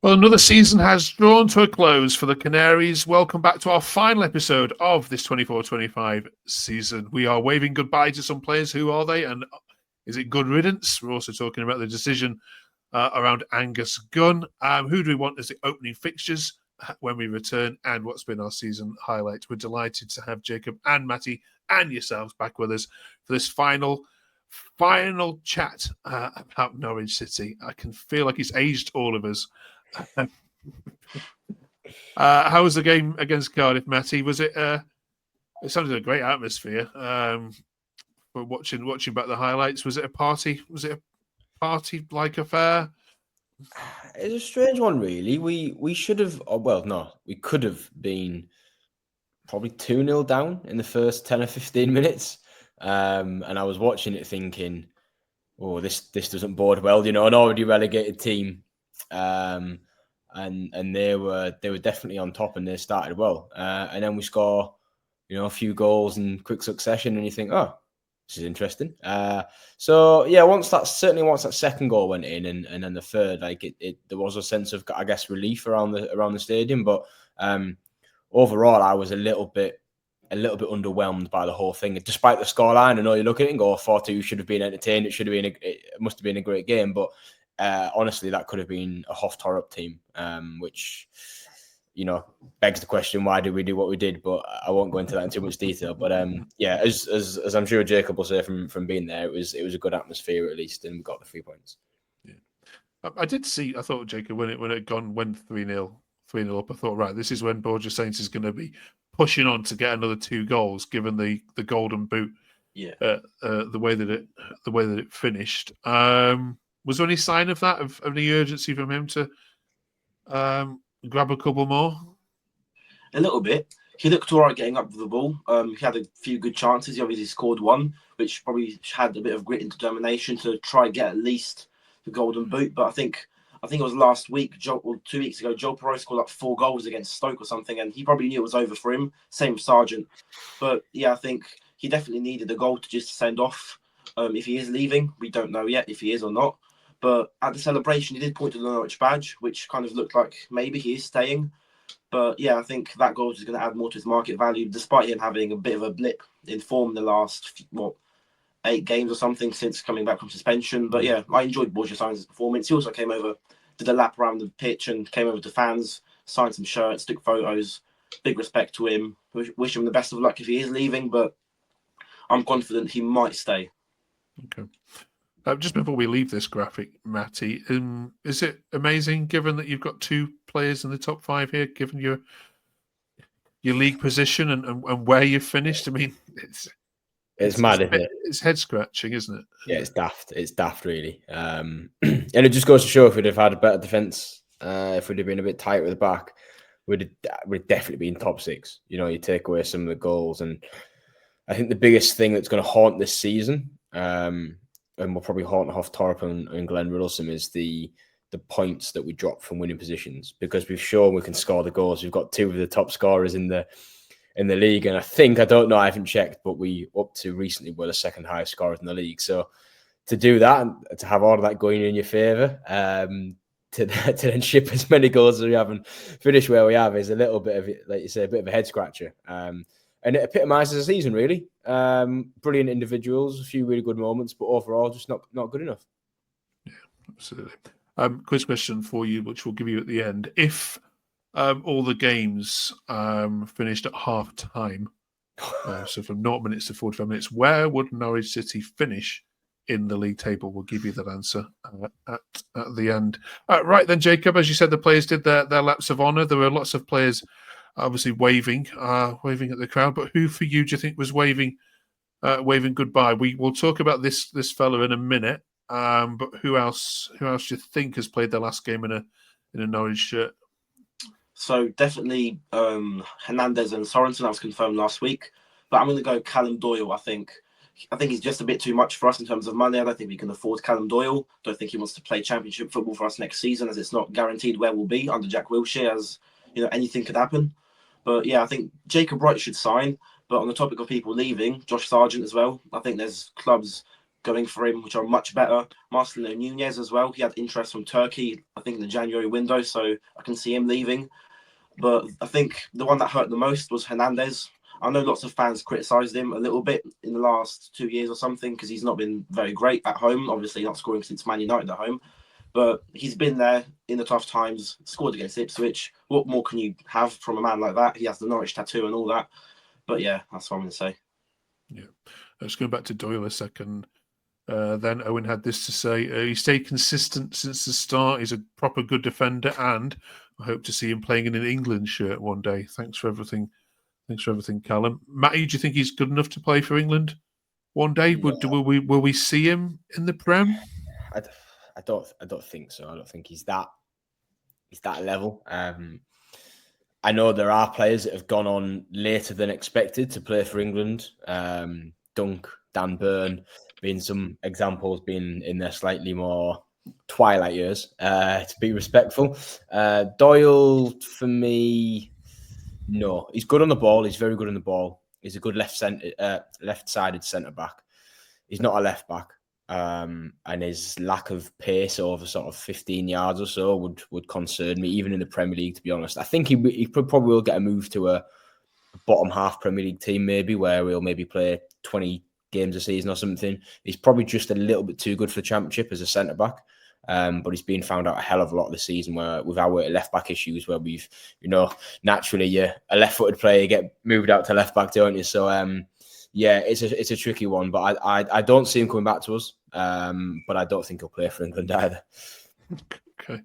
Well, another season has drawn to a close for the Canaries. Welcome back to our final episode of this 24-25 season. We are waving goodbye to some players. Who are they? And is it good riddance? We're also talking about the decision around Angus Gunn. Who do we want as the opening fixtures when we return? And what's been our season highlight? We're delighted to have Jacob and Matty and yourselves back with us for this final chat about Norwich City. I can feel like it's aged all of us. How was the game against Cardiff, Matty? Was it? It sounded a great atmosphere. For watching back the highlights, was it a party? Was it a party-like affair? It's a strange one, really. We should have. We could have been probably 2-0 down in the first 10 or 15 minutes. And I was watching it thinking, "Oh, this doesn't bode well." An already relegated team. And they were definitely on top, and they started well. And then we score, a few goals in quick succession, and you think, oh, this is interesting. So yeah, once that second goal went in, and then the third, there was a sense of, I guess, relief around the stadium. But overall, I was a little bit underwhelmed by the whole thing. Despite the scoreline, I know you look at it and go, 4-2 should have been entertained. It must have been a great game, but. Honestly, that could have been a Hoff Torup team, which, begs the question, why did we do what we did? But I won't go into that in too much detail. But as I'm sure Jacob will say from being there, it was a good atmosphere at least, and we got the 3 points. Yeah, I thought Jacob when it went 3-0 up, I thought, right, this is when Borja Saints is going to be pushing on to get another 2 goals, given the golden boot. Yeah, the way that it finished. Was there any sign of that, of any urgency from him to grab a couple more? A little bit. He looked all right getting up with the ball. He had a few good chances. He obviously scored one, which probably had a bit of grit and determination to try and get at least the golden boot. But I think it was last week, or 2 weeks ago, Joel Perot scored like 4 goals against Stoke or something, and he probably knew it was over for him. Same with Sargent. But yeah, I think he definitely needed a goal to just send off. If he is leaving, we don't know yet if he is or not. But at the celebration, he did point to the Norwich badge, which kind of looked like maybe he is staying. But yeah, I think that goal is going to add more to his market value, despite him having a bit of a blip in form the last 8 games or something since coming back from suspension. But yeah, I enjoyed Borja Sainz' performance. He also came over, did a lap around the pitch, and came over to fans, signed some shirts, took photos. Big respect to him. Wish him the best of luck if he is leaving, but I'm confident he might stay. Okay. Just before we leave this graphic, Matty, is it amazing, given that you've got 2 players in the top 5 here, given your league position and where you've finished? I mean, it's mad, isn't it? It's head scratching, isn't it? Yeah, it's daft. It's daft, really. And it just goes to show, if we'd have had a better defence, if we'd have been a bit tight with the back, we'd definitely be in top 6. You take away some of the goals, and I think the biggest thing that's going to haunt this season, and will probably haunt Hoff Torup and Glenn Riddlesome, is the points that we drop from winning positions, because we've shown we can score the goals. We've got 2 of the top scorers in the league, and I haven't checked, but we up to recently were the second highest scorers in the league. So to do that and to have all of that going in your favour, to then ship as many goals as we have and finish where we have, is a little bit of, like you say, a bit of a head scratcher. And it epitomises the season, really. Brilliant individuals, a few really good moments, but overall, just not good enough. Yeah, absolutely. Quiz question for you, which we'll give you at the end. If all the games finished at half time, so from 0 minutes to 45 minutes, where would Norwich City finish in the league table? We'll give you that answer at the end. Right then, Jacob, as you said, the players did their laps of honour. There were lots of players obviously waving at the crowd, but who for you do you think was waving goodbye? We will talk about this fella in a minute, but who else do you think has played their last game in a Norwich shirt? So definitely Hernandez and Sorensen, that was confirmed last week, but I'm going to go Callum Doyle. I think he's just a bit too much for us in terms of money. I don't think we can afford Callum Doyle. Don't think he wants to play championship football for us next season, as it's not guaranteed where we'll be under Jack Wilshere, as anything could happen. But yeah, I think Jacob Wright should sign. But on the topic of people leaving, Josh Sargent as well. I think there's clubs going for him, which are much better. Marcelo Nunez as well. He had interest from Turkey, I think, in the January window, so I can see him leaving. But I think the one that hurt the most was Hernandez. I know lots of fans criticised him a little bit in the last 2 years or something because he's not been very great at home. Obviously, not scoring since Man United at home. But he's been there in the tough times, scored against Ipswich. What more can you have from a man like that? He has the Norwich tattoo and all that. But yeah, that's what I'm going to say. Yeah. Let's go back to Doyle a second. Then Owen had this to say: he stayed consistent since the start. He's a proper good defender, and I hope to see him playing in an England shirt one day. Thanks for everything. Thanks for everything, Callum. Matty, do you think he's good enough to play for England one day? Yeah. Will we see him in the Prem? I don't think so. I don't think he's that level. I know there are players that have gone on later than expected to play for England. Dunk, Dan Burn being some examples, being in their slightly more twilight years, to be respectful. Doyle, for me, no. He's good on the ball. He's very good on the ball. He's a good left-sided centre-back. He's not a left-back. And his lack of pace over sort of 15 yards or so would concern me, even in the Premier League, to be honest. I think he probably will get a move to a bottom half Premier League team, maybe, where he'll maybe play 20 games a season or something. He's probably just a little bit too good for the Championship as a centre-back. But he's been found out a hell of a lot this season where with our left-back issues where we've, naturally, a left-footed player, you get moved out to left-back, don't you? So, yeah, it's a tricky one, but I don't see him coming back to us. But I don't think he'll play for England either. Okay.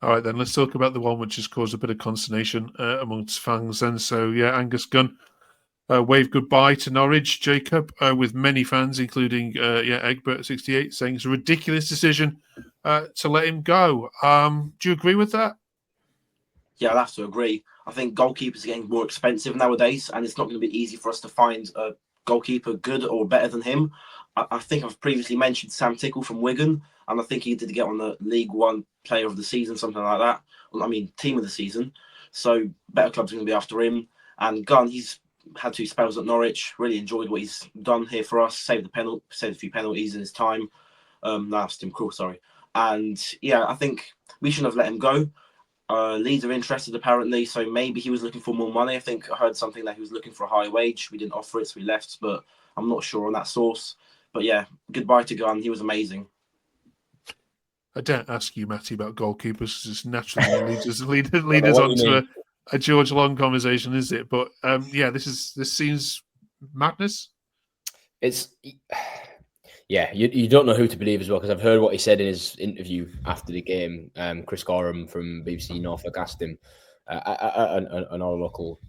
All right, then let's talk about the one which has caused a bit of consternation amongst fans. And so, yeah, Angus Gunn waved goodbye to Norwich, Jacob, with many fans, including Egbert68, saying it's a ridiculous decision to let him go. Do you agree with that? Yeah, I'll have to agree. I think goalkeepers are getting more expensive nowadays, and it's not going to be easy for us to find a goalkeeper good or better than him. I think I've previously mentioned Sam Tickle from Wigan, and I think he did get on the League One Player of the Season, something like that. Well, I mean, Team of the Season. So better clubs are going to be after him. And Gunn, he's had 2 spells at Norwich. Really enjoyed what he's done here for us. Saved a few penalties in his time. That's Tim Krul, sorry. And yeah, I think we shouldn't have let him go. Leeds are interested apparently, so maybe he was looking for more money. I think I heard something that he was looking for a high wage. We didn't offer it, so we left, but I'm not sure on that source. But yeah, goodbye to Gunn. He was amazing. I don't ask you, Matty, about goalkeepers. It's naturally lead us on to a George Long conversation, is it? But yeah, this seems madness. Yeah, you don't know who to believe as well, because I've heard what he said in his interview after the game. Chris Gorham from BBC Norfolk asked him on our local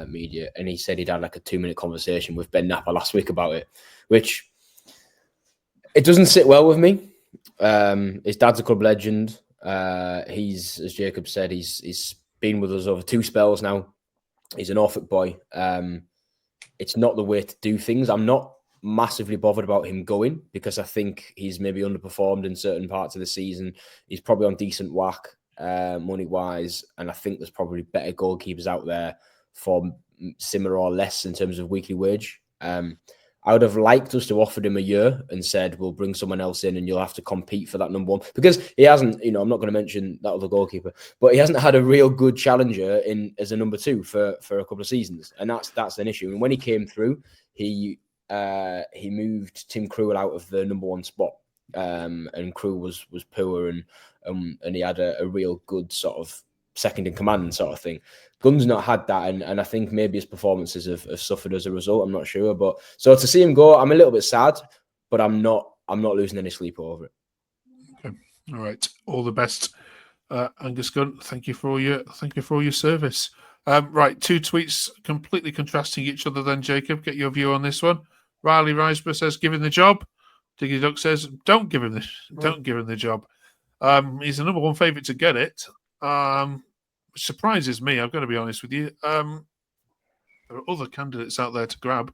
media, and he said he'd had like a 2-minute conversation with Ben Napper last week about it, which it doesn't sit well with me. His dad's a club legend. He's, as Jacob said, he's been with us over 2 spells now. He's a Norfolk boy. It's not the way to do things. I'm not massively bothered about him going because I think he's maybe underperformed in certain parts of the season. He's probably on decent whack money-wise, and I think there's probably better goalkeepers out there for similar or less in terms of weekly wage. I would have liked us to offer him a year and said, we'll bring someone else in and you'll have to compete for that number 1. Because he hasn't, I'm not going to mention that other goalkeeper, but he hasn't had a real good challenger as a number 2 for a couple of seasons. And that's an issue. And when he came through, he moved Tim Krul out of the number 1 spot. And Krul was poor and he had a real good sort of second in command sort of thing. Gunn's not had that, and I think maybe his performances have suffered as a result. I'm not sure, but so to see him go, I'm a little bit sad, but I'm not losing any sleep over it. Okay, all right, all the best, Angus Gunn. Thank you for all your service. Right, 2 tweets completely contrasting each other. Then Jacob, get your view on this one. Riley Riseborough says, "Give him the job." Diggy Duck says, "Don't give him the job." He's the number 1 favourite to get it. Which surprises me, I'm going to be honest with you. There are other candidates out there to grab.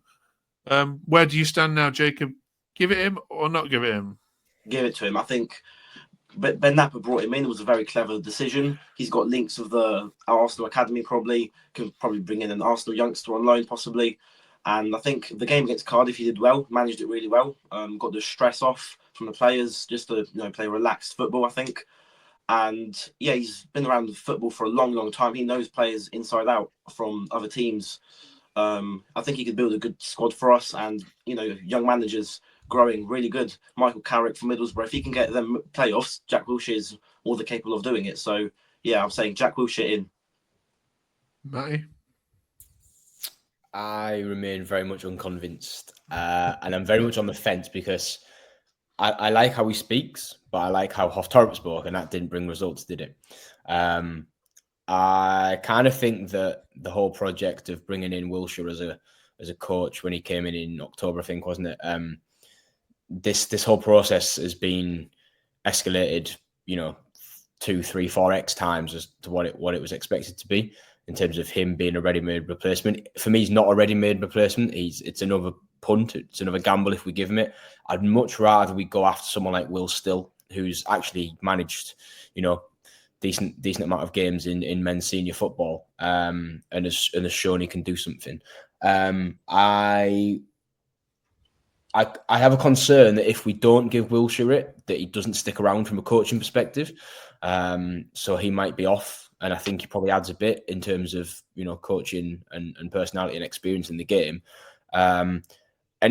Where do you stand now, Jacob? Give it him or not give it him? Give it to him. I think Ben Napper brought him in. It was a very clever decision. He's got links with our Arsenal Academy, can probably bring in an Arsenal youngster on loan, possibly. And I think the game against Cardiff, he did well, managed it really well, got the stress off from the players, just to play relaxed football, I think. And yeah, he's been around the football for a long, long time. He knows players inside out from other teams. I think he could build a good squad for us, and young managers growing really good. Michael Carrick from Middlesbrough, if he can get them playoffs, Jack Wilshere is more than capable of doing it. So yeah, I'm saying Jack Wilshere in. Matty? I remain very much unconvinced, and I'm very much on the fence because I like how he speaks, but I like how Hoftorp spoke, and that didn't bring results, did it? I kind of think that the whole project of bringing in Wilshere as a coach when he came in October, I think, wasn't it? This whole process has been escalated, 2, 3, 4x times as to what it was expected to be in terms of him being a ready-made replacement. For me, he's not a ready-made replacement. It's another punt. It's another gamble if we give him it. I'd much rather we go after someone like Will Still, who's actually managed, decent amount of games in men's senior football, and has shown he can do something. I have a concern that if we don't give Wilshere it, that he doesn't stick around from a coaching perspective. So he might be off. And I think he probably adds a bit in terms of, coaching and personality and experience in the game. And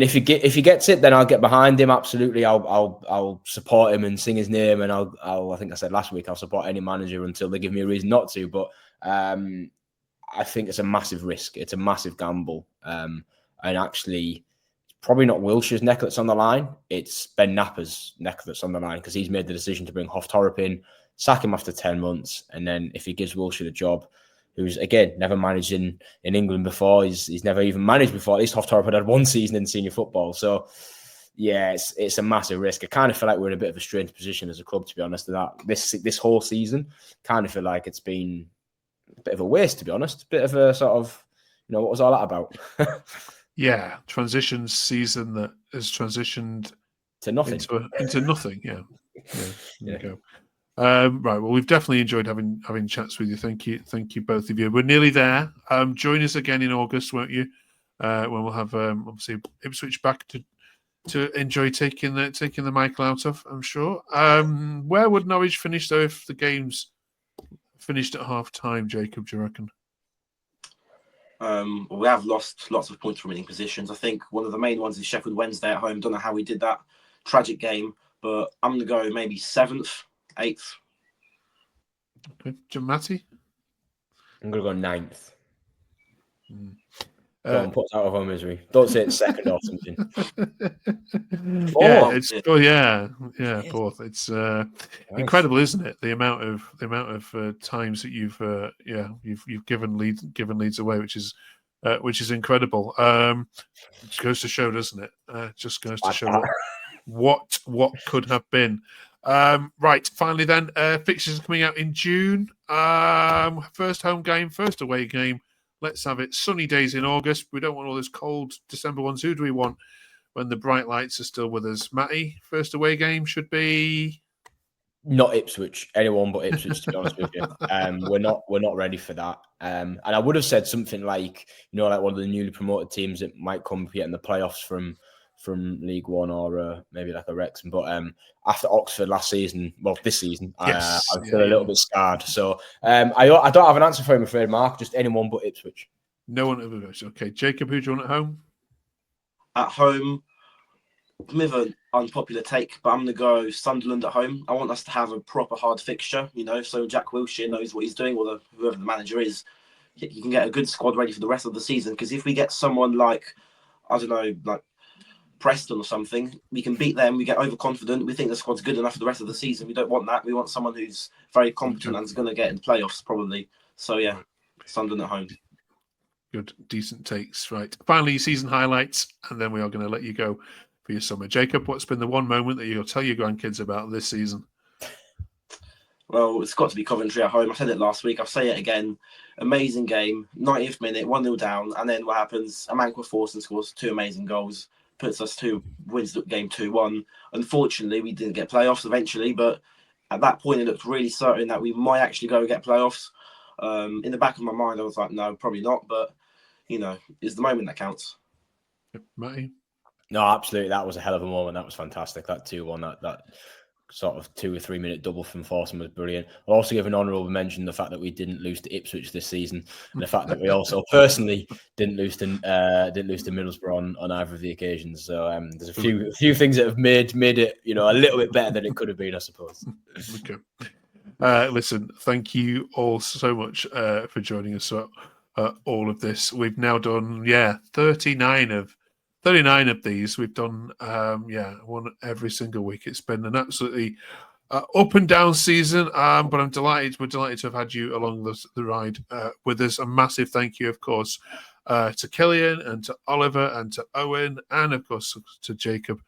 if he gets it, then I'll get behind him. Absolutely. I'll support him and sing his name. And I think I said last week, I'll support any manager until they give me a reason not to. But I think it's a massive risk. It's a massive gamble. And actually, it's probably not Wilshere's neck that's on the line. It's Ben Napper's neck that's on the line because he's made the decision to bring Hoftorp in, sack him after 10 months. And then if he gives Wilshere the job, who's, again, never managed in England before, he's never even managed before. At least Hoftorp had one season in senior football. So, yeah, it's a massive risk. I kind of feel like we're in a bit of a strange position as a club, to be honest. This whole season, kind of feel like it's been a bit of a waste, to be honest. A bit of a sort of, what was all that about? Yeah, transition season that has transitioned to nothing. Into nothing, yeah. There you go. Right, well, we've definitely enjoyed having chats with you. Thank you both of you. We're nearly there. Join us again in August, won't you? When we'll have obviously Ipswich back to enjoy taking the Michael out of, I'm sure. Where would Norwich finish though if the game's finished at half time, Jacob, do you reckon? We have lost lots of points from winning positions. I think one of the main ones is Sheffield Wednesday at home. Don't know how we did that tragic game, but I'm going to go maybe 7th, 8th. Okay, Jim Matty? I'm going to go 9th. Go on, put us out of our misery. Don't say it's 2nd or something. Fourth. It's incredible, isn't it? The amount of times that you've given leads away, which is incredible. It goes to show, doesn't it? Just goes to show what could have been. Right, finally then, fixtures are coming out in June. First home game, first away game. Let's have it. Sunny days in August. We don't want all those cold December ones. Who do we want when the bright lights are still with us? Matty, first away game should be... Not Ipswich. Anyone but Ipswich, to be honest with you. We're not ready for that. And I would have said something like, like one of the newly promoted teams that might compete in the playoffs from League One or maybe like a Wrexham. But after Oxford last season, this season, yes. I'm still a little bit scarred. So I don't have an answer for him, I'm afraid, Mark. Just anyone but Ipswich. No one ever goes. Okay, Jacob, who do you want at home? At home, a bit of an unpopular take, but I'm going to go Sunderland at home. I want us to have a proper hard fixture, so Jack Wilshere knows what he's doing, or whoever the manager is. You can get a good squad ready for the rest of the season, because if we get someone like, I don't know, like Preston or something, we can beat them. We get overconfident. We think the squad's good enough for the rest of the season. We don't want that. We want someone who's very competent and is going to get in the playoffs probably. So yeah, Sunderland at home. Good, decent takes. Right. Finally, season highlights, and then we are going to let you go for your summer. Jacob, what's been the one moment that you'll tell your grandkids about this season? Well, it's got to be Coventry at home. I said it last week. I'll say it again. Amazing game. 90th minute, 1-0 down. And then what happens? Amankwa Forson scores 2 amazing goals. Puts us wins the game 2-1. Unfortunately, we didn't get playoffs eventually, but at that point, it looked really certain that we might actually go and get playoffs. In the back of my mind, I was like, no, probably not. But, it's the moment that counts. Matty? No, absolutely. That was a hell of a moment. That was fantastic. That 2-1, that sort of 2 or 3 minute double from Forson was brilliant. I'll also give an honourable mention the fact that we didn't lose to Ipswich this season, and the fact that we also personally didn't lose to Middlesbrough on either of the occasions. So there's a few things that have made it a little bit better than it could have been, I suppose. Okay. Listen, thank you all so much for joining us for all of this. We've now done 39 of these. We've done one every single week. It's been an absolutely up and down season, but I'm delighted. We're delighted to have had you along the ride with us. A massive thank you, of course, to Killian and to Oliver and to Owen and of course to Jacob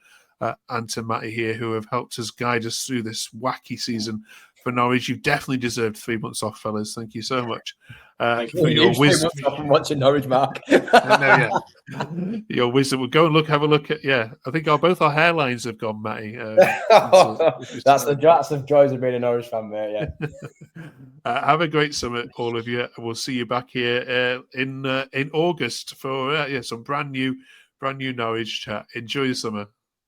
and to Matty here, who have helped us guide us through this wacky season for Norwich. You definitely deserved 3 months off, fellas. Thank you so much for your wisdom. From watching Norwich, Mark. Your wisdom. We'll go and have a look at. I think both our hairlines have gone, Matty. That's the joys of being a Norwich fan, mate. Yeah. Have a great summer, all of you. We'll see you back here in August for some brand new Norwich chat. Enjoy the summer.